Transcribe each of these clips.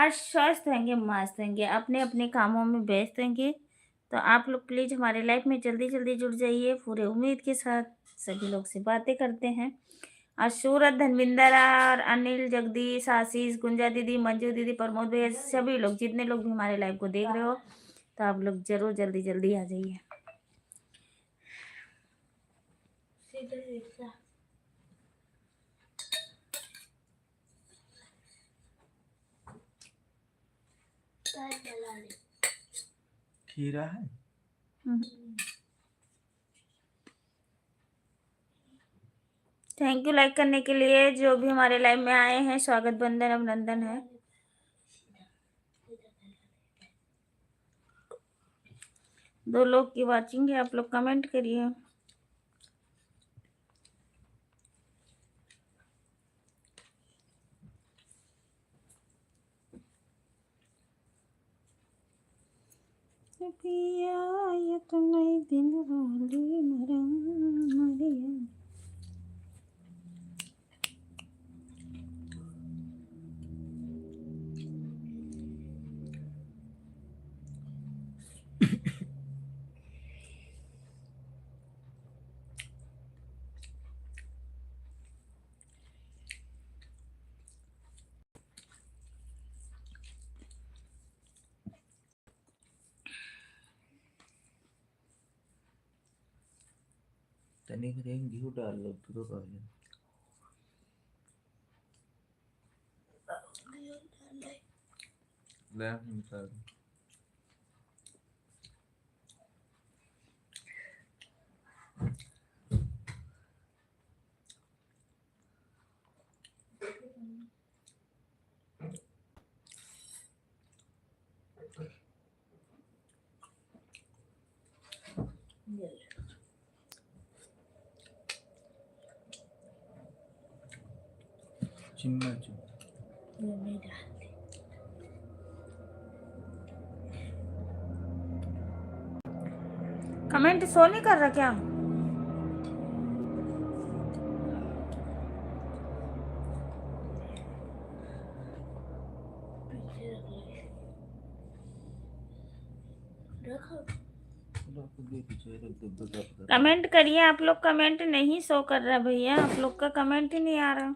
आज स्वस्थ होंगे, मस्त होंगे, अपने-अपने कामों में व्यस्त होंगे। तो आप लोग प्लीज़ हमारे लाइफ में जल्दी-जल्दी जुड़ जाइए, पूरे उम्मीद के साथ सभी लोग से बातें करते हैं। आज सूरज, धर्मिंदर और अनिल, जगदीश, आशीष, गुंजा दीदी, मंजू दीदी, प्रमोद भैया, सभी लोग जितने लोग भी हमारे लाइव को देख रहे हो, तो आप लोग ज़रूर जल्दी-जल्दी आ जाइए। खीरा है। थैंक यू लाइक करने के लिए, जो भी हमारे लाइव में आए हैं, स्वागत, बंदन, अभिनंदन है। दो लोग की वाचिंग है, आप लोग कमेंट करिए। पिया ये तो नई दिन वाली मरिया। तनिक घी डाल लो तो कहले ले निकाल। चम्मच कमेंट शो नहीं कर रहा क्या? कमेंट करिए आप लोग, कमेंट नहीं शो कर रहा भैया, आप लोग का कमेंट ही नहीं आ रहा।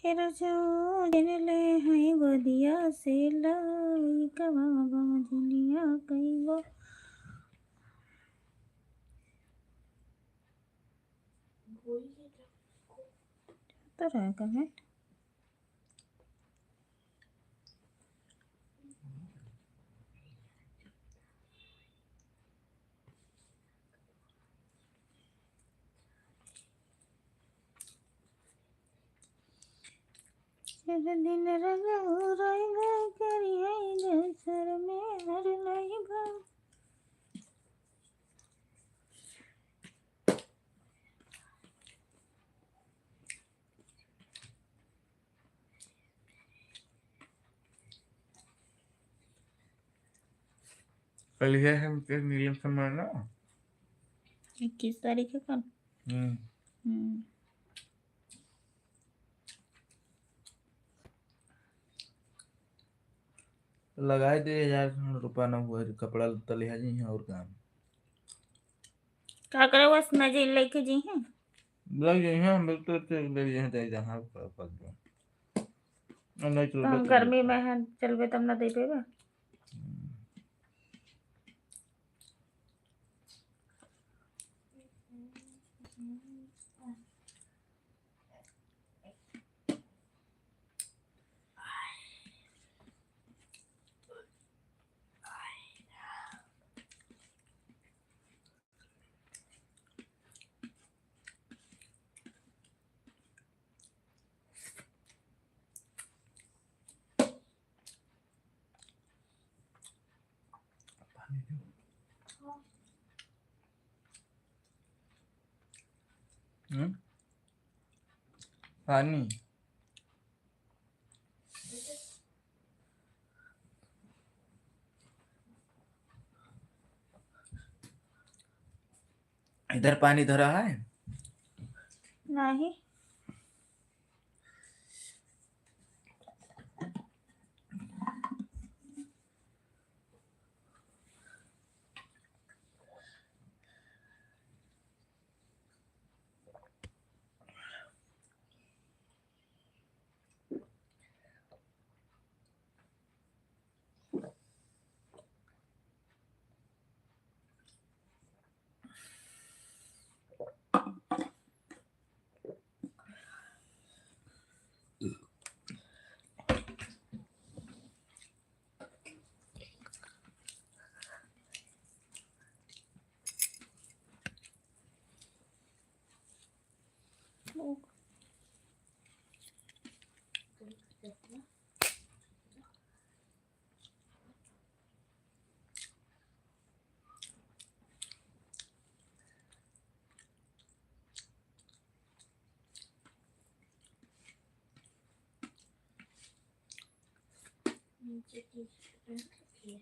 फिर जो ले हैं गोदिया से लाई कवा बाजलिया कई वो तो रहा कमेंट। दिन रंगा करिए सर में हर लाइबा। कल है नीलम सम्मान ना 21 तारीख है कल। लगाए दे 1000 रुपया ना हुआ कपड़ा लत्ता ले जी और काम क्या करे बस मजे लेके जी हैं लग जाए हैं हम तो ले जाए जाए जहां पक दो नहीं तो हम गर्मी में हैं चलबे तब ना दे पेगा। पानी इधर पानी धरा है नहीं नीचे की ये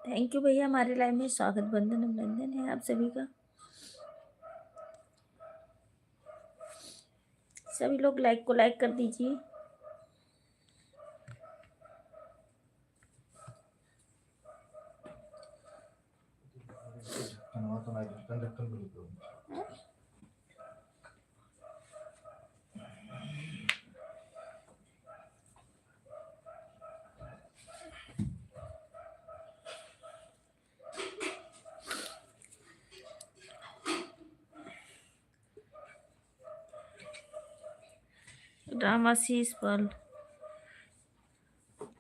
थैंक यू भैया, हमारे लाइव में स्वागत, बंधन अभिनंदन है आप सभी का। सभी लोग लाइक को लाइक कर दीजिए। रामाशीष पाल,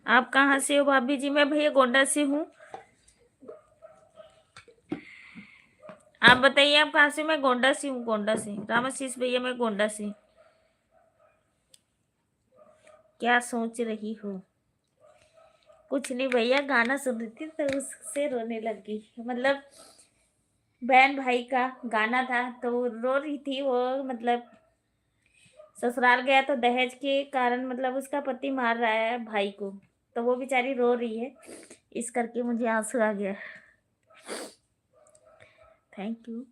आप कहाँ से हो भाभी जी? मैं भैया गोंडा से हूँ। आप बताइए आप कहाँ से? मैं गोंडा से हूँ, गोंडा से। रामाशीष भैया मैं गोंडा से। क्या सोच रही हो? कुछ नहीं भैया, गाना सुन रही थी तो उससे रोने लग गई। मतलब बहन भाई का गाना था तो रो रही थी वो। मतलब ससुराल गया तो दहेज के कारण मतलब उसका पति मार रहा है भाई को, तो वो बेचारी रो रही है, इस करके मुझे आंसू आ गया। Thank you.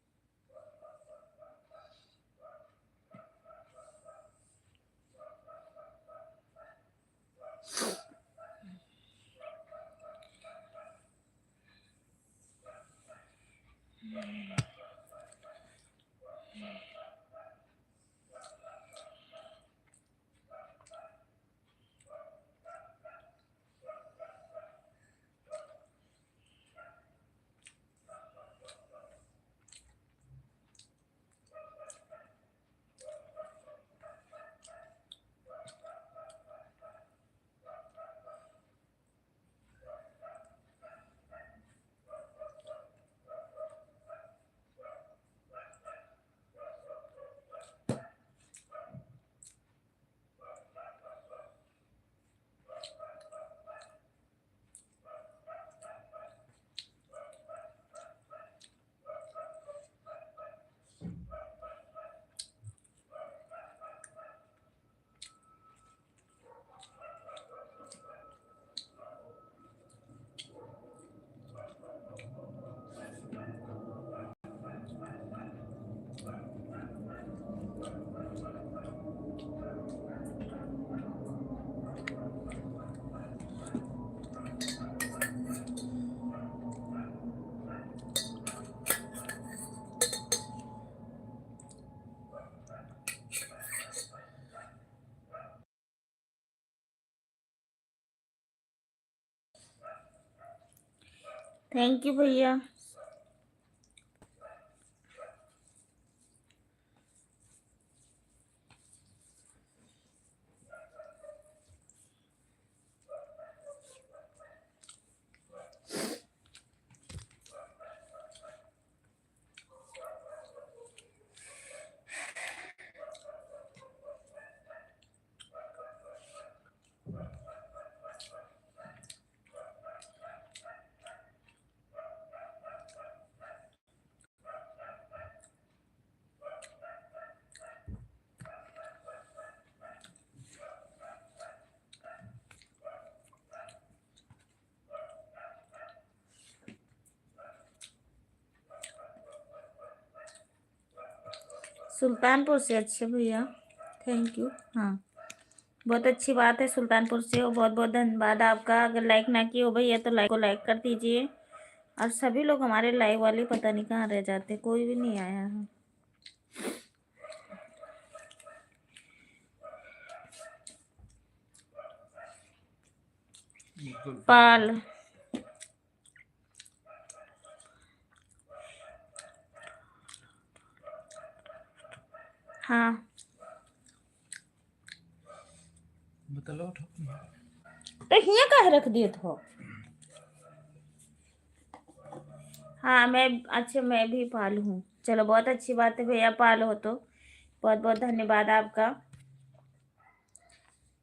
थैंक यू भैया। सुल्तानपुर से, अच्छा भैया, थैंक यू। हाँ, बहुत अच्छी बात है, सुल्तानपुर से हो, बहुत बहुत धन्यवाद आपका। अगर लाइक ना किए हो भैया तो लाइक को लाइक कर दीजिए। और सभी लोग हमारे लाइव वाले पता नहीं कहाँ रह जाते, कोई भी नहीं आया है। पाल, हाँ बतलो तो हिया कहे रख दिए तो। हाँ मैं, अच्छा मैं भी पाल हूँ, चलो बहुत अच्छी बात है भैया, पाल हो तो बहुत बहुत धन्यवाद आपका।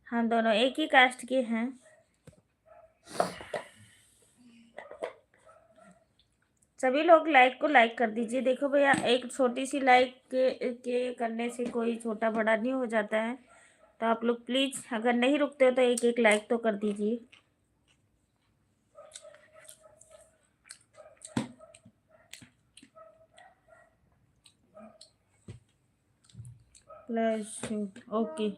हम दोनों एक ही कास्ट के हैं। सभी लोग लाइक को लाइक कर दीजिए। देखो भैया, एक छोटी सी लाइक के करने से कोई छोटा बड़ा नहीं हो जाता है। तो आप लोग प्लीज़ अगर नहीं रुकते हो तो एक एक लाइक तो कर दीजिए। प्लस ओके,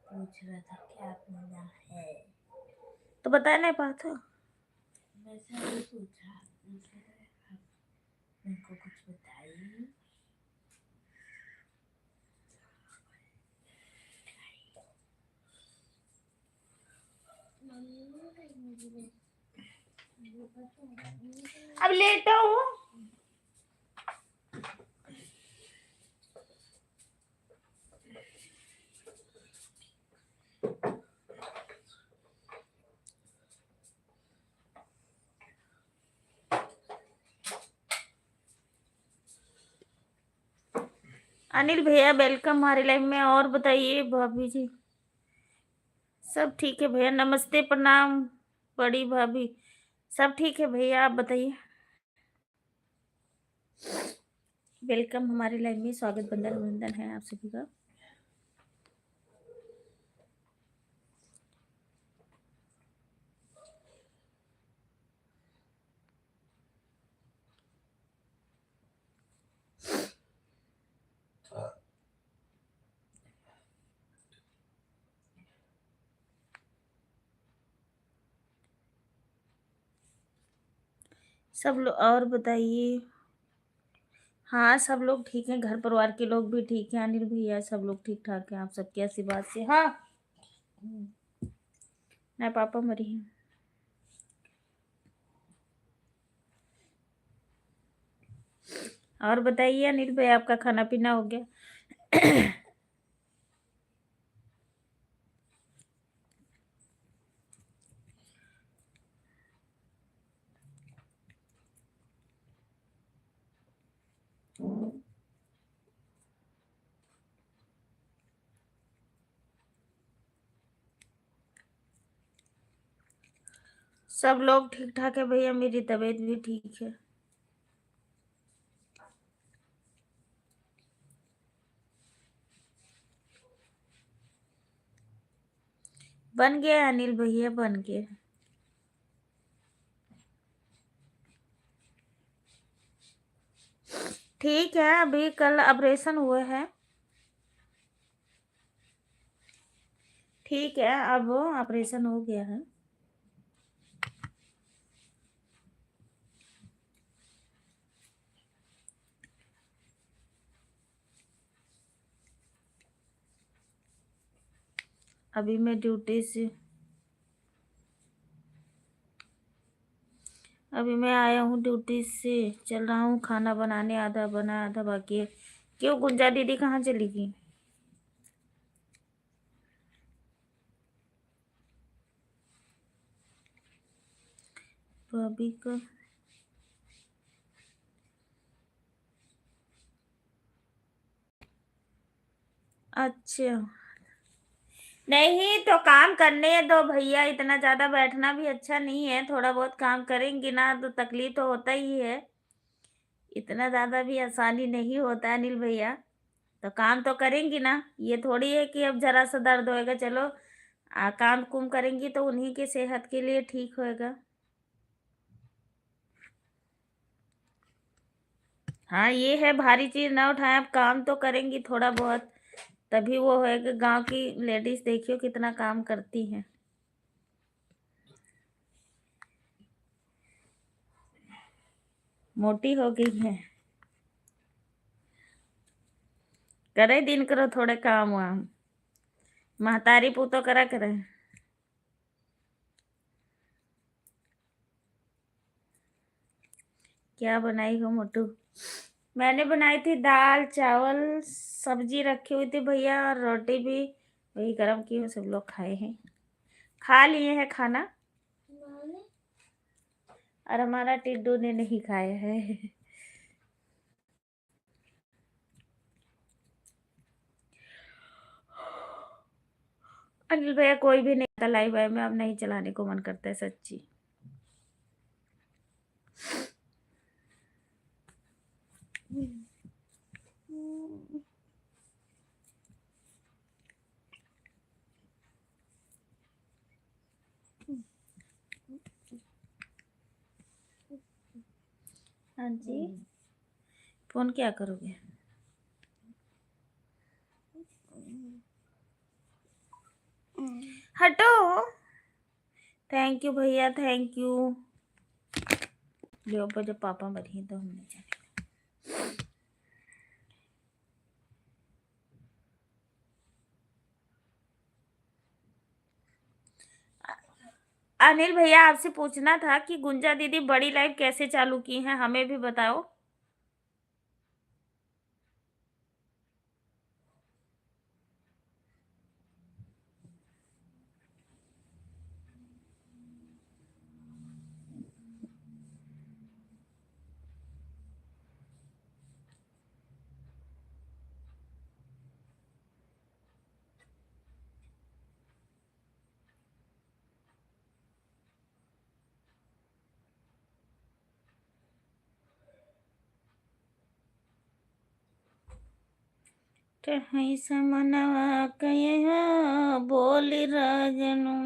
पूछ रहा था क्या अपना है तो बता नहीं पाता। वैसे नहीं पूछा, उनको कुछ बताइए। अब लेटा हूँ। अनिल भैया वेलकम हमारे लाइफ में। और बताइए भाभी जी, सब ठीक है भैया? नमस्ते, प्रणाम बड़ी भाभी, सब ठीक है भैया? आप बताइए। वेलकम हमारे लाइफ में, स्वागत बंदन वंदन है आप सभी का। सब लोग और बताइए। हाँ सब लोग ठीक हैं, घर परिवार के लोग भी ठीक हैं। अनिल भैया सब लोग ठीक ठाक हैं, आप सबके आशीर्वाद से। हाँ ना पापा मरी हैं। और बताइए अनिल भैया, आपका खाना पीना हो गया? सब लोग ठीक ठाक है भैया, मेरी तबीयत भी ठीक है। बन गया अनिल भैया, बन गया। ठीक है, अभी कल ऑपरेशन हुए हैं। ठीक है, अब ऑपरेशन हो गया है। अभी मैं ड्यूटी से अभी मैं आया हूँ ड्यूटी से, चल रहा हूँ खाना बनाने, आधा बना आधा बाकी है। क्यों गुंजा दीदी कहाँ चली गई? तो अभी का अच्छा, नहीं तो काम करने दो भैया, इतना ज्यादा बैठना भी अच्छा नहीं है। थोड़ा बहुत काम करेंगी ना तो तकलीफ तो होता ही है, इतना ज्यादा भी आसानी नहीं होता अनिल भैया। तो काम तो करेंगी ना, ये थोड़ी है कि अब जरा सा दर्द होएगा चलो काम कुम करेंगी तो उन्हीं के सेहत के लिए ठीक होएगा। हाँ ये है, भारी चीज ना उठाएं, अब काम तो करेंगी थोड़ा बहुत, तभी वो होएगा। गांव की लेडीज देखियो कितना काम करती हैं। मोटी हो गई है, करे दिन करो थोड़े काम वाम, महतारी पूतो करा करे। क्या बनाई हो मोटू? मैंने बनाई थी दाल चावल, सब्जी रखी हुई थी भैया, और रोटी भी वही गरम की हूँ, सब लोग खाए हैं, खा लिए हैं खाना। और हमारा टिड्डू ने नहीं खाया है। अनिल भैया कोई भी नहीं आता लाइव में, अब नहीं चलाने को मन करता है सच्ची। हाँ जी, फोन क्या करोगे? हटो। थैंक यू भैया, थैंक यू। जो जब पापा मरी तो हमने जाने। अनिल भैया आपसे पूछना था कि गुंजा दीदी बड़ी लाइव कैसे चालू की हैं, हमें भी बताओ। टहई समनवा कहिया बोली राजनू।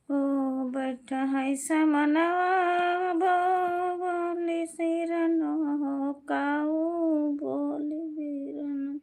ओ बैठा है समनवा बोली सिरनो काऊ बोली बिरनो।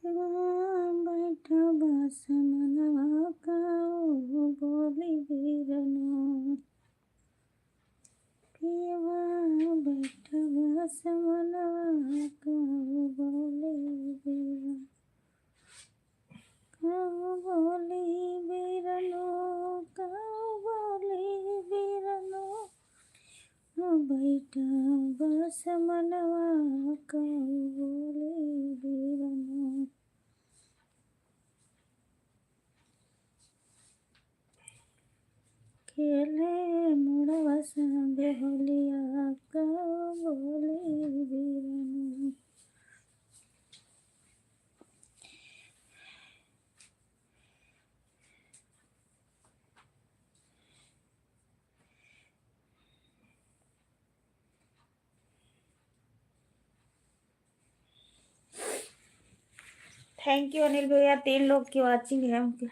बैठा बस मनवा काऊ बोली बीरनो पियवा बैठा बस मनवा काऊ बोली बीरनो काऊ बोली बीरनो काऊ बोली बीरनो बैठा बस मनवा काऊ बोली बीरनो खेले मोड़वा संगे होलिया काऊ बोली बीरनो थैंक यू अनिल भैया, 3 लोग की वॉचिंग है उनके।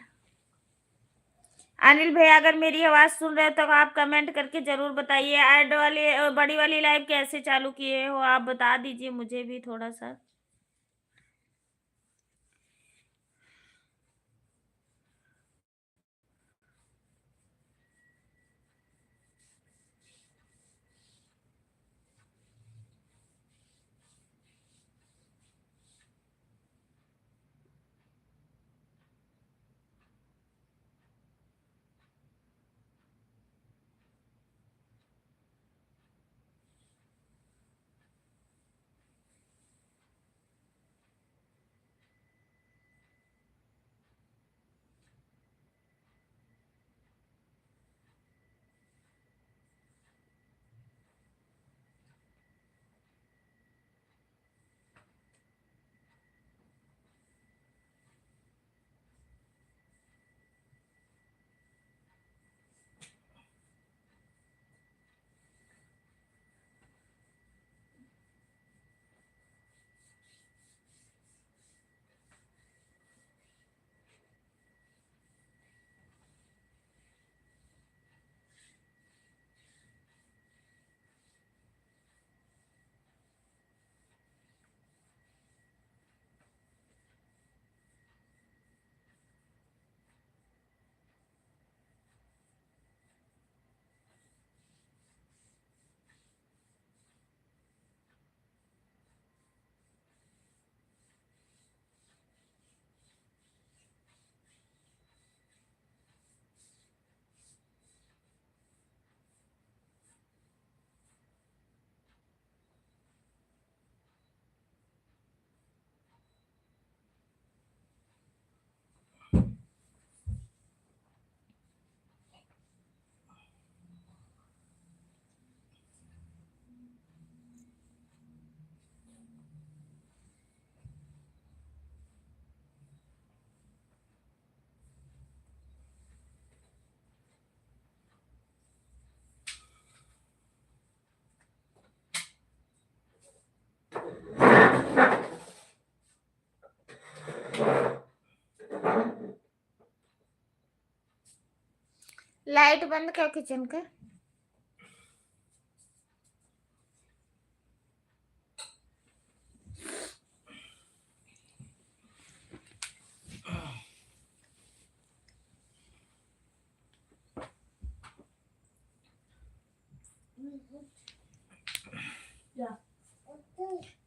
अनिल भैया अगर मेरी आवाज सुन रहे हो तो आप कमेंट करके जरूर बताइए। ऐड वाली बड़ी वाली लाइव कैसे चालू किए हो आप बता दीजिए मुझे भी थोड़ा सा। लाइट बंद क्या किचन का।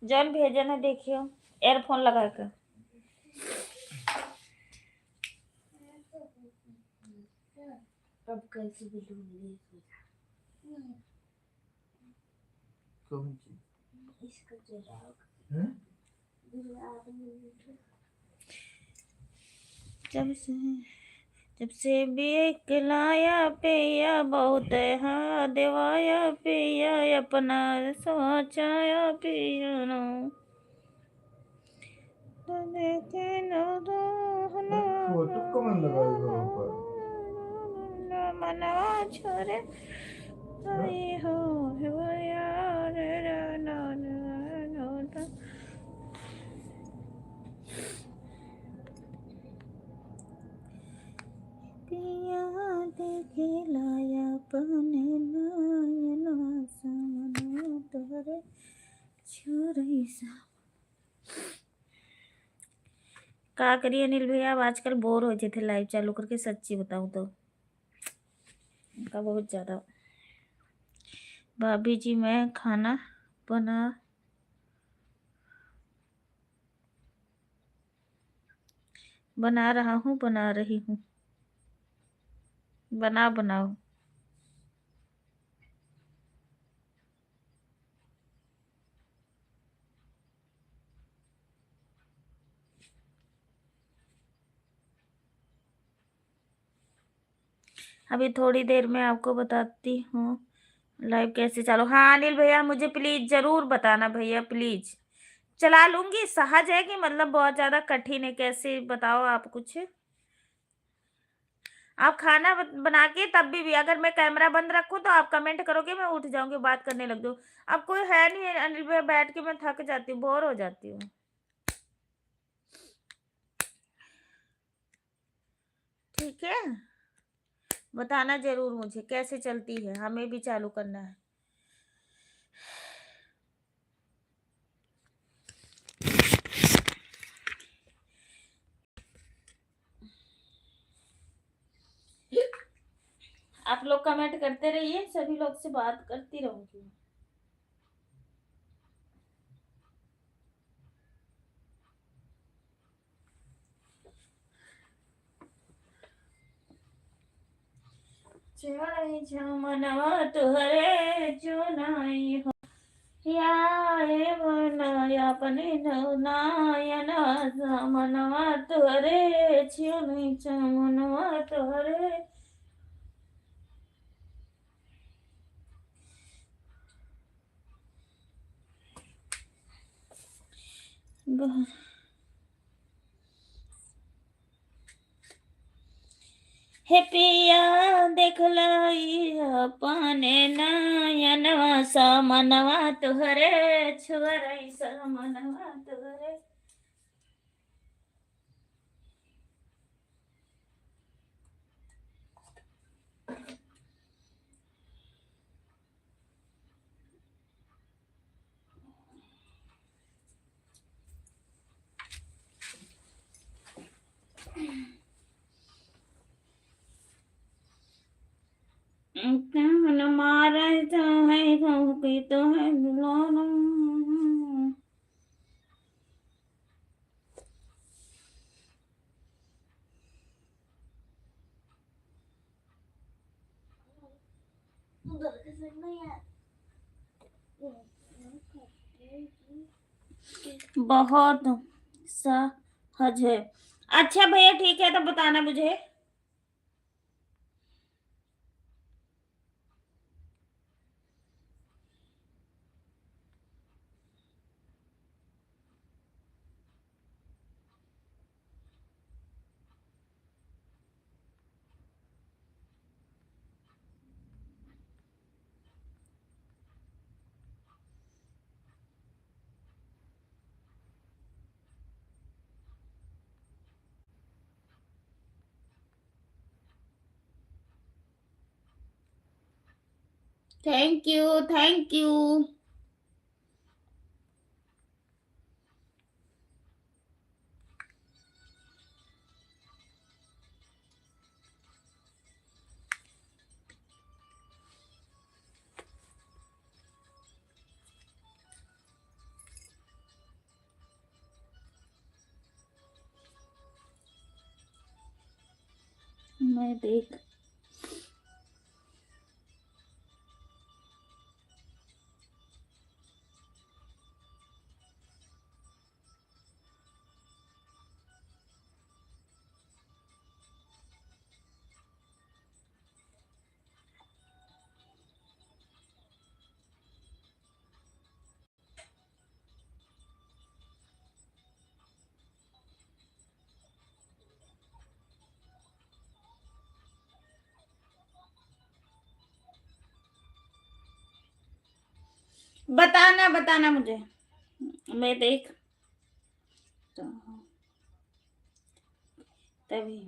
जॉन भेजा ना देखियो एयरफोन लगा कर। अब कैसे भी ढूंढ कौन सी इसका चिराग हैं? जब से बेक लाया पिया बहुत हा देवाया पिया अपना सोचाया पिया नो फोटो कौन लगाएगा ऊपर मनवा छोरे हो यार पिया देखे लाया पने नयना समना तोरे छोरे सा क्या करिए अनिल भैया, अब आजकल बोर हो थे लाइव चालू करके, सच्ची बताऊं तो का बहुत ज्यादा। भाभी जी मैं खाना बना बना रहा हूँ, बना रही हूँ, बनाओ। अभी थोड़ी देर में आपको बताती हूँ लाइव कैसे चालू। हाँ अनिल भैया, मुझे प्लीज जरूर बताना भैया, प्लीज। चला लूंगी, सहज है कि मतलब बहुत ज्यादा कठिन है, कैसे बताओ आप कुछ। आप खाना बना के तब भी अगर मैं कैमरा बंद रखूं तो आप कमेंट करोगे, मैं उठ जाऊंगी, बात करने लग जाऊं। अब कोई है नहीं अनिल भैया, बैठ के मैं थक जाती हूँ, बोर हो जाती हूँ। ठीक है, बताना जरूर मुझे कैसे चलती है, हमें भी चालू करना है। आप लोग कमेंट करते रहिए, सभी लोग से बात करती रहूंगी। चढ़ई झमनवा तुहरे चुनाई हो, याए बनाया अपने नयन झमनवा तुहरे चुनाई झमनवा तुहरे। हे पिया देख लाई अपने नयनवा समनवा तुहरे छुअरई समनवा तुहरे। मारे तो है की तो है बहुत सहज है। अच्छा भैया ठीक है, तो बताना मुझे। Thank you, thank you. मैं देख बताना, बताना मुझे, मैं देख तो तभी।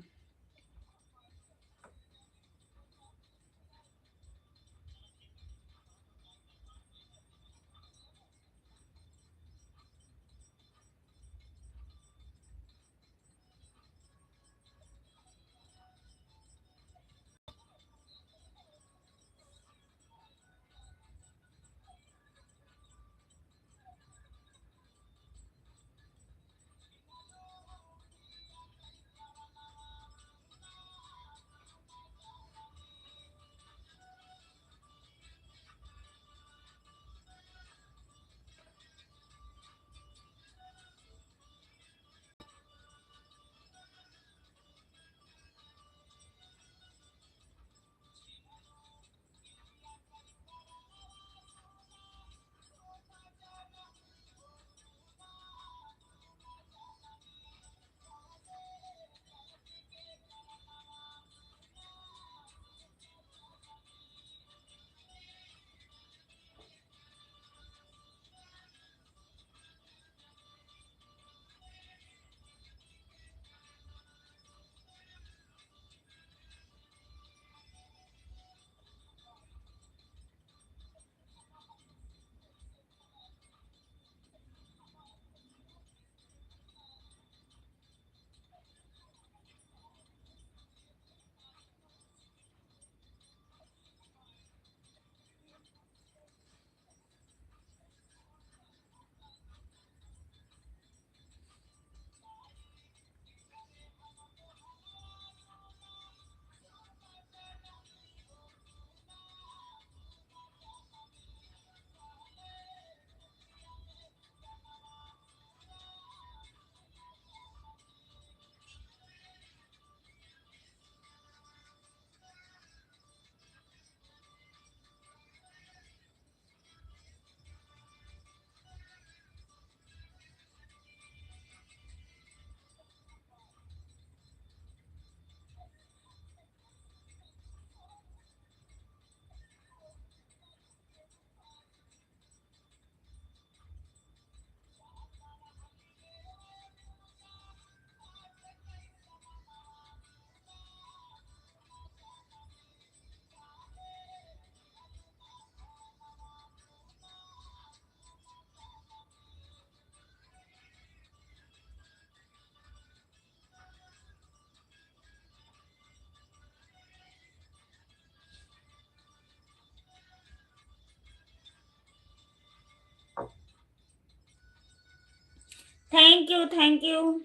Thank you, thank you.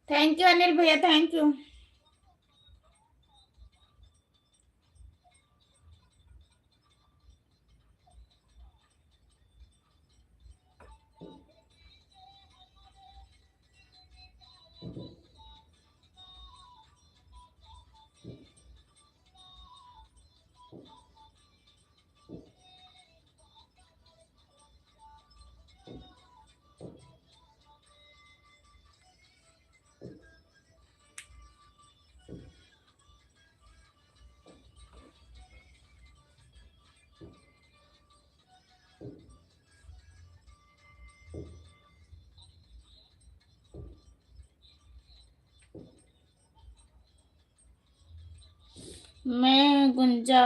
Thank you Anil भैया, थैंक यू। मैं गुंजा।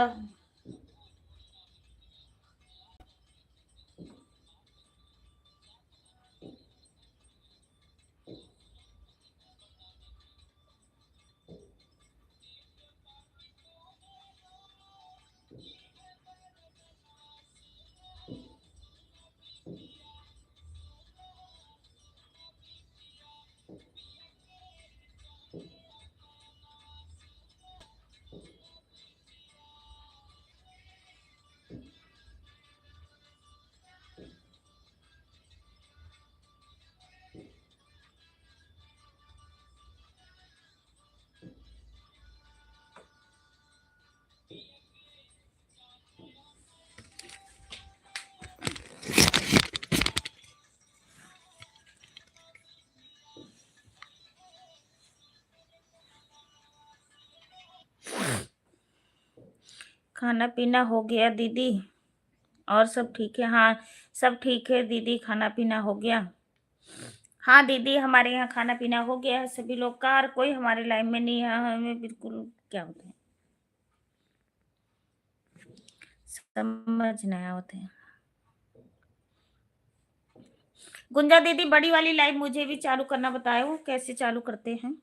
खाना पीना हो गया दीदी? और सब ठीक है? हाँ, सब ठीक है दीदी, खाना पीना हो गया। हाँ दीदी, हमारे यहाँ खाना पीना हो गया है सभी लोग का, और कोई हमारे लाइन में नहीं है, हमें बिल्कुल क्या होते हैं, समझ नहीं होते हैं। गुंजा दीदी, बड़ी वाली लाइव मुझे भी चालू करना बताओ, कैसे चालू करते हैं?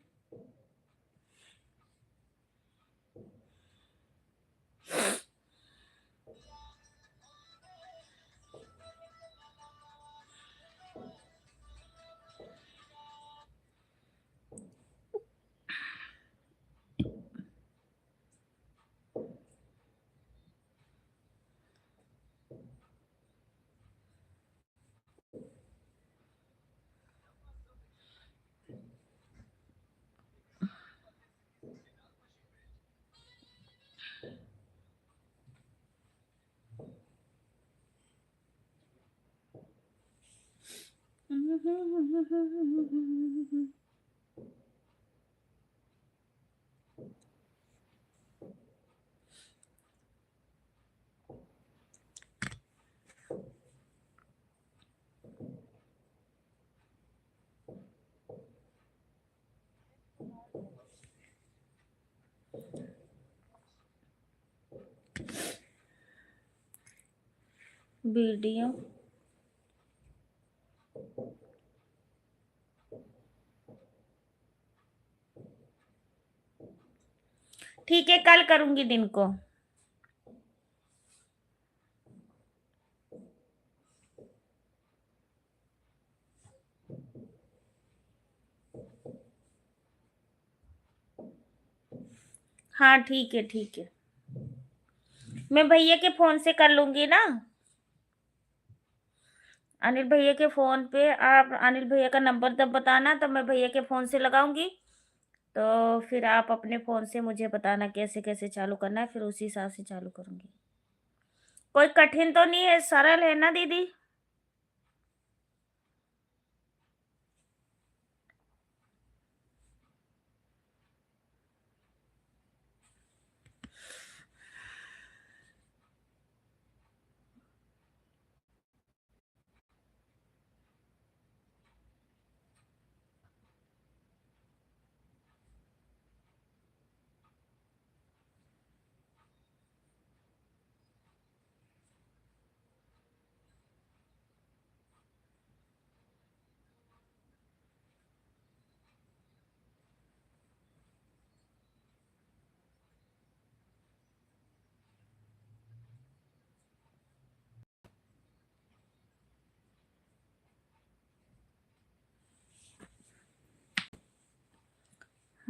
वीडियो ठीक है, कल करूंगी दिन को। हाँ ठीक है, ठीक है, मैं भैया के फोन से कर लूंगी ना। अनिल भैया के फोन पे आप अनिल भैया का नंबर तब बताना, तो मैं भैया के फोन से लगाऊंगी, तो फिर आप अपने फोन से मुझे बताना कैसे कैसे चालू करना है, फिर उसी हिसाब से चालू करूंगी। कोई कठिन तो नहीं है, सरल है ना दीदी?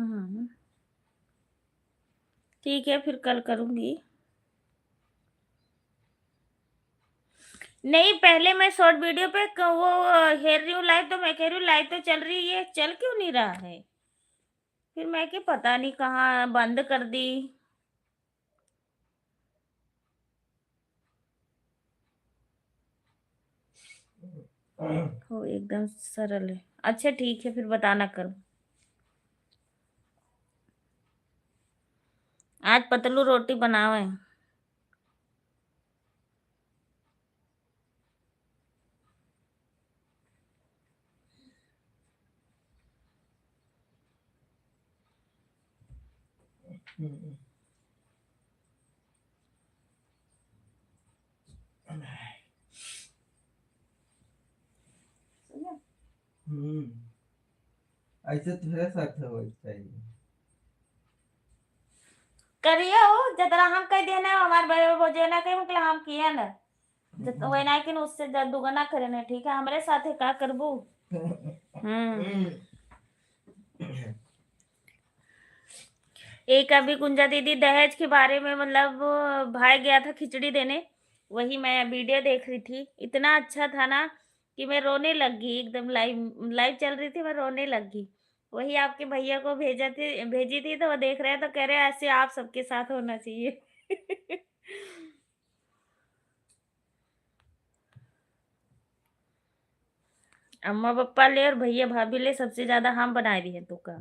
हाँ, ठीक है, फिर कल करूँगी। नहीं, पहले मैं शॉर्ट वीडियो पे वो हेर रही हूँ लाइव, तो मैं कह रही हूँ लाइव तो चल रही है, चल क्यों नहीं रहा है? फिर मैं कि पता नहीं कहाँ बंद कर दी। हो एकदम सरल है। अच्छा ठीक है, फिर बताना कल। आज पतलू रोटी बनावे। ऐसे तेरे साथ हो चाहिए। करिए हो जतरा हम कह देना हमारे भोजना के मतलब हम किए ना वही कि उससे दुगना करे ना, ठीक है हमारे साथ का करबू। एक अभी कुंजा दीदी दहेज के बारे में मतलब भाई गया था खिचड़ी देने, वही मैं वीडियो देख रही थी, इतना अच्छा था ना कि मैं रोने लग गई, एकदम लाइव लाइव चल रही थी, मैं रोने लग गई। वही आपके भैया को भेजी थी, तो वो देख रहे हैं तो कह रहे हैं ऐसे आप सबके साथ होना चाहिए। अम्मा पप्पा ले और भैया भाभी ले सबसे ज्यादा हम बनाए दिए तो का।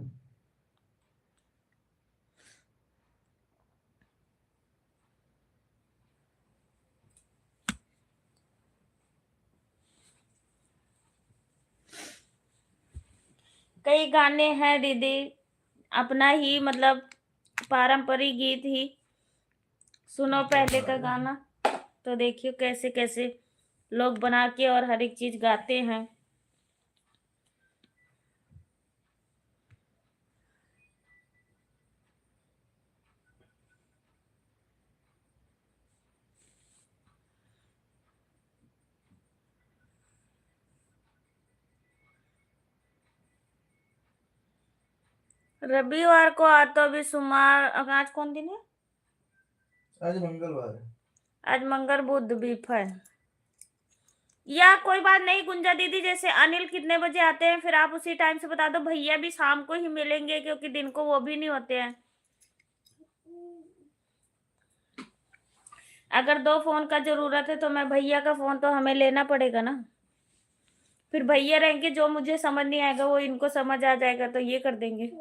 कई गाने हैं दीदी अपना ही मतलब पारंपरिक गीत ही सुनो पहले का गाना, तो देखियो कैसे कैसे लोग बना के और हर एक चीज गाते हैं। रविवार को आता भी सुमार, आज कौन दिन है? आज मंगलवार है। आज मंगल बुध बीफ है। या कोई बात नहीं गुंजा दीदी, जैसे अनिल कितने बजे आते हैं फिर आप उसी टाइम से बता दो, भैया भी शाम को ही मिलेंगे क्योंकि दिन को वो भी नहीं होते हैं। अगर 2 फोन का जरूरत है तो मैं भैया का फोन तो हमें लेना पड़ेगा ना, फिर भैया रहेंगे, जो मुझे समझ नहीं आएगा वो इनको समझ आ जाएगा तो ये कर देंगे।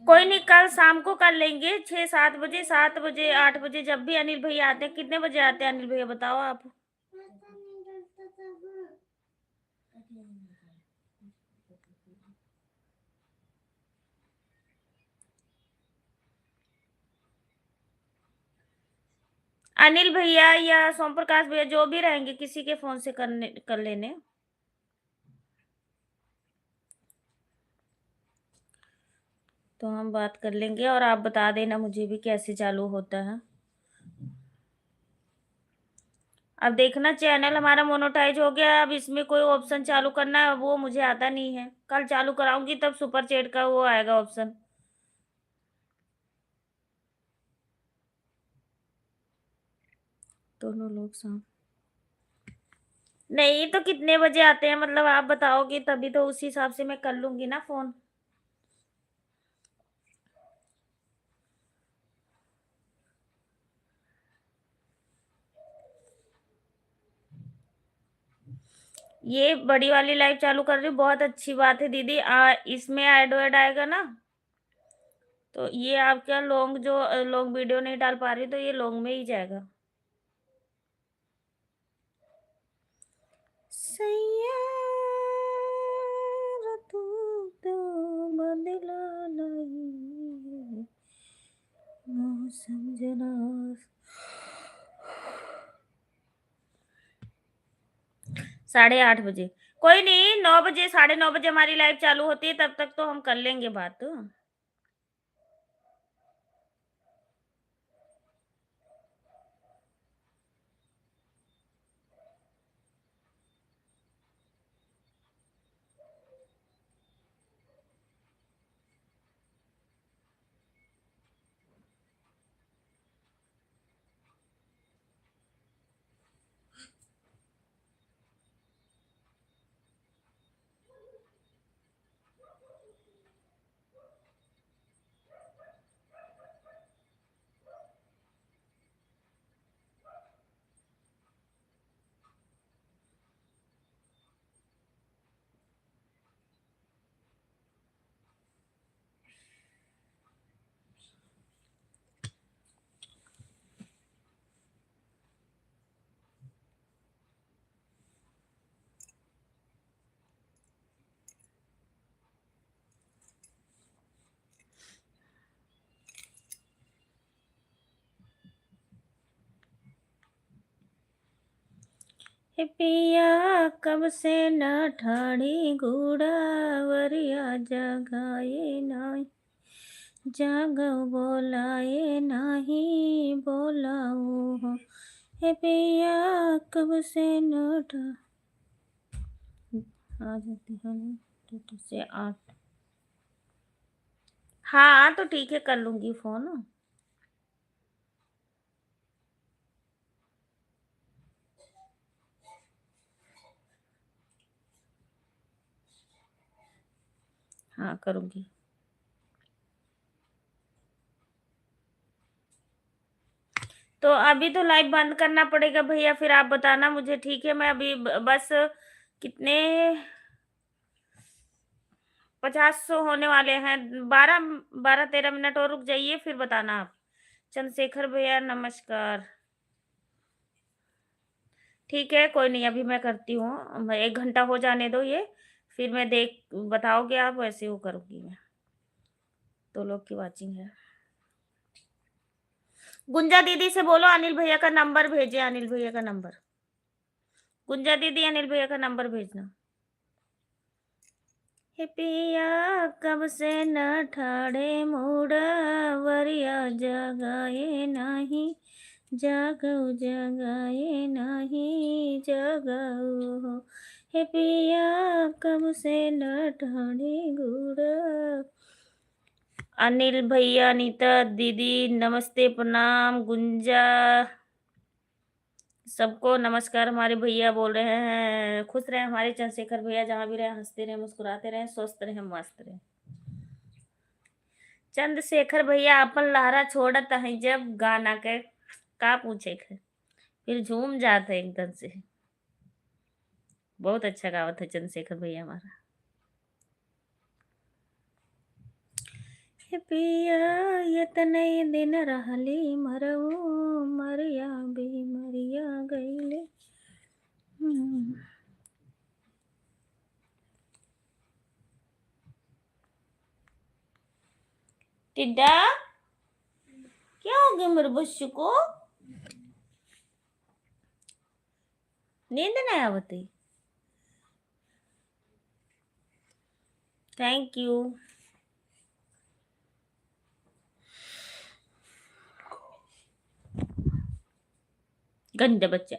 कोई नहीं, कल शाम को कर लेंगे 6-7 बजे, 7 बजे 8 बजे, जब भी अनिल भैया आते हैं। कितने बजे आते हैं अनिल भैया बताओ आप? अनिल भैया या सोम प्रकाश भैया जो भी रहेंगे किसी के फोन से कर लेने, तो हम बात कर लेंगे और आप बता देना मुझे भी कैसे चालू होता है। अब देखना चैनल हमारा मोनेटाइज हो गया, अब इसमें कोई ऑप्शन चालू करना है वो मुझे आता नहीं है, कल चालू कराऊंगी तब सुपर चैट का वो आएगा ऑप्शन। दोनों लोग शाम नहीं तो कितने बजे आते हैं मतलब आप बताओगे तभी तो उसी हिसाब से मैं कर लूंगी ना फोन। ये बड़ी वाली लाइव चालू कर रही हूँ, बहुत अच्छी बात है दीदी। इसमें एड आएगा ना, तो ये आपका लॉन्ग जो लॉन्ग वीडियो नहीं डाल पा रही तो ये लॉन्ग में ही जाएगा। सैया तू तो बदला नहीं मौसम जरा 8:30 बजे, कोई नहीं 9 बजे 9:30 बजे हमारी लाइव चालू होती है, तब तक तो हम कर लेंगे बात। हे पिया कब से न ठाड़ी घोड़ावरिया जगाए नाही, जागो बोलाए नाही बोलाओ हो। हे पिया कब से न ठा आ जाती है ना 2 से 8। हाँ तो ठीक है, कर लूंगी फोन। हाँ करूंगी। तो अभी तो लाइव बंद करना पड़ेगा भैया, फिर आप बताना मुझे, ठीक है? मैं अभी बस कितने 50 होने वाले हैं, 12-13 मिनट और रुक जाइए, फिर बताना आप। चंद्रशेखर भैया नमस्कार। ठीक है, कोई नहीं, अभी मैं करती हूँ, 1 घंटा हो जाने दो ये, फिर मैं बताओगे आप, वैसे वो करूँगी मैं। 2 लोग की वाचिंग है। गुंजा दीदी से बोलो अनिल भैया का नंबर भेजे, अनिल भैया का नंबर। गुंजा दीदी अनिल भैया का नंबर भेजना। हे पिया कब से न ठाड़े मोड़ावरिया जगाए नाही, जागो जगाए नाही जगाओ हो। हे पिया कब से न ठाड़े घोड़ा। अनिल भैया, अनीता दीदी नमस्ते, प्रणाम। गुंजा, सबको नमस्कार। हमारे भैया बोल रहे हैं खुश रहे हमारे चंद्रशेखर भैया, जहाँ भी रहे हंसते रहे, मुस्कुराते रहे, स्वस्थ रहे, मस्त रहे। चंद्रशेखर भैया अपन लहरा छोड़त है जब गाना के का पूछे खे, फिर झूम जाते एकदम से। बहुत अच्छा गावत है चंद्रशेखर भैया हमारा। हे पिया यतने दिन रहली मरऊ, मरिया भी मरिया गईले। टिड्डा क्या हो गया मेरे बच्चों को? नींद नहीं आवती? Thank you. गंदा बच्चा।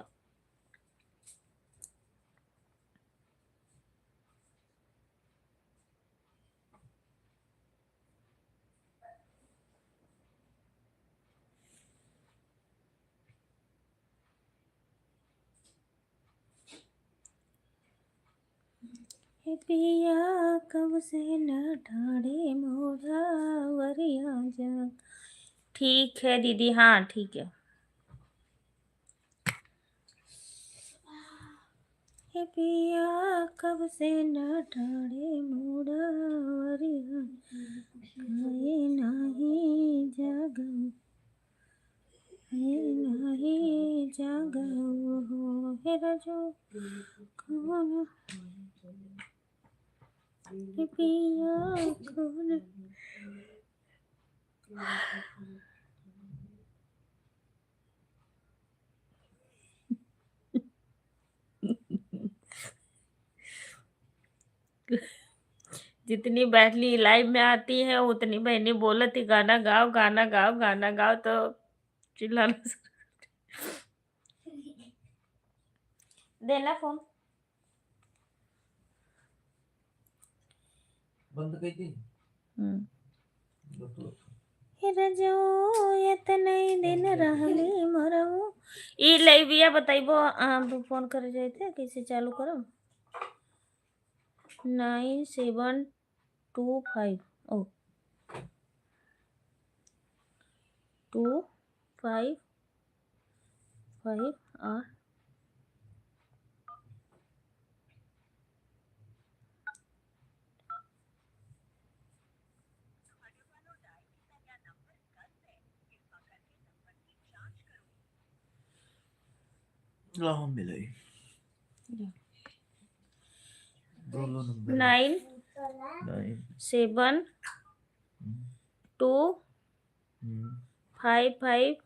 हे पिया कब से न ठाड़े मोड़ा वरिया जा। ठीक है दीदी, हाँ ठीक है। हे पिया कब से न ठाड़े मोड़ा वरिया खाए नहीं जागो, नहीं जागो हो। हे रजो कौन, हे पिया कौन। जितनी बहनी लाइव में आती है उतनी बहनी बोलती गाना गाओ गाना गाओ गाना गाओ, तो चिल्लाना देना फोन। बंद कर दी। रजो यतने दिन रहली मरऊ। ई लइबिया बताइबो, फोन कर जाए थे कैसे चालू करो। 9725 ओ 255 8। लाओ मिले 9 7 2 5 5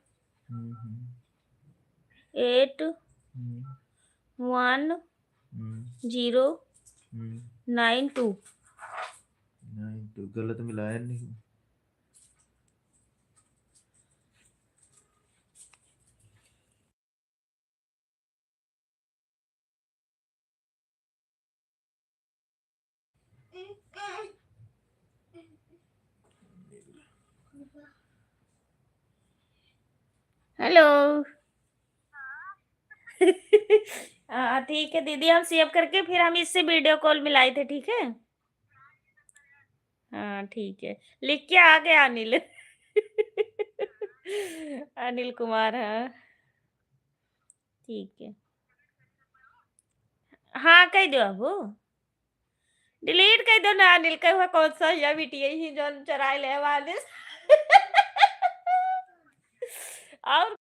8 1092। 9 तो गलत मिलाया नहीं। हेलो। हाँ ठीक है दीदी, हम सेव करके फिर हम इससे वीडियो कॉल मिलाए थे, ठीक है। हाँ ठीक है, लिख के आ गया अनिल। अनिल कुमार, हाँ ठीक है। हाँ कह दो अब, डिलीट कह दो ना अनिल का, हुआ कौन सा या बिटिया ही जो चराए ले वाले। और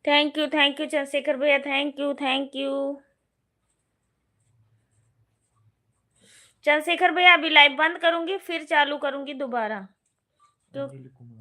थैंक यू चंद्रशेखर भैया, थैंक यू चंद्रशेखर भैया। अभी लाइव बंद करूंगी फिर चालू करूंगी दोबारा, क्यों। अनिल कुमार।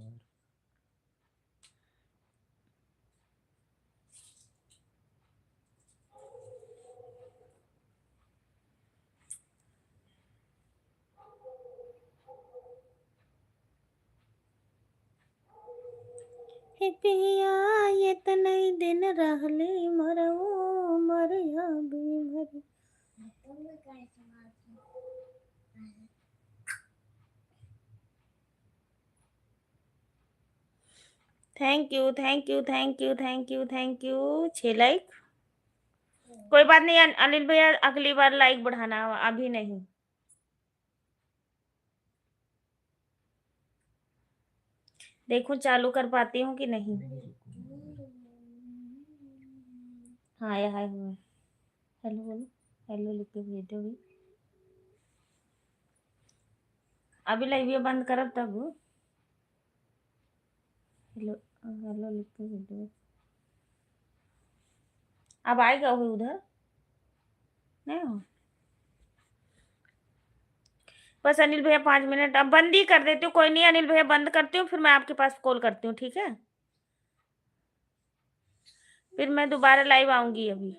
हे पिया ये तनई दिन रहले मरऊ मरिया भी मरी। Thank you 6 like. कोई बात नहीं अनिल भैया, अगली बार लाइक बढ़ाना, अभी नहीं। देखो चालू कर पाती हूँ कि नहीं। हाँ या हाय हुआ। हेलो बोलो, हेलो लिख के भेज दो भी। अभी लाइव बंद करब तब। हेलो हेलो लिख के भेज दो। अब आएगा हुई उधर नहीं हो। बस अनिल भैया 5 मिनट, अब बंद ही कर देती हूँ, कोई नहीं अनिल भैया बंद करती हूँ, फिर मैं आपके पास कॉल करती हूँ, ठीक है। फिर मैं दोबारा लाइव आऊंगी अभी।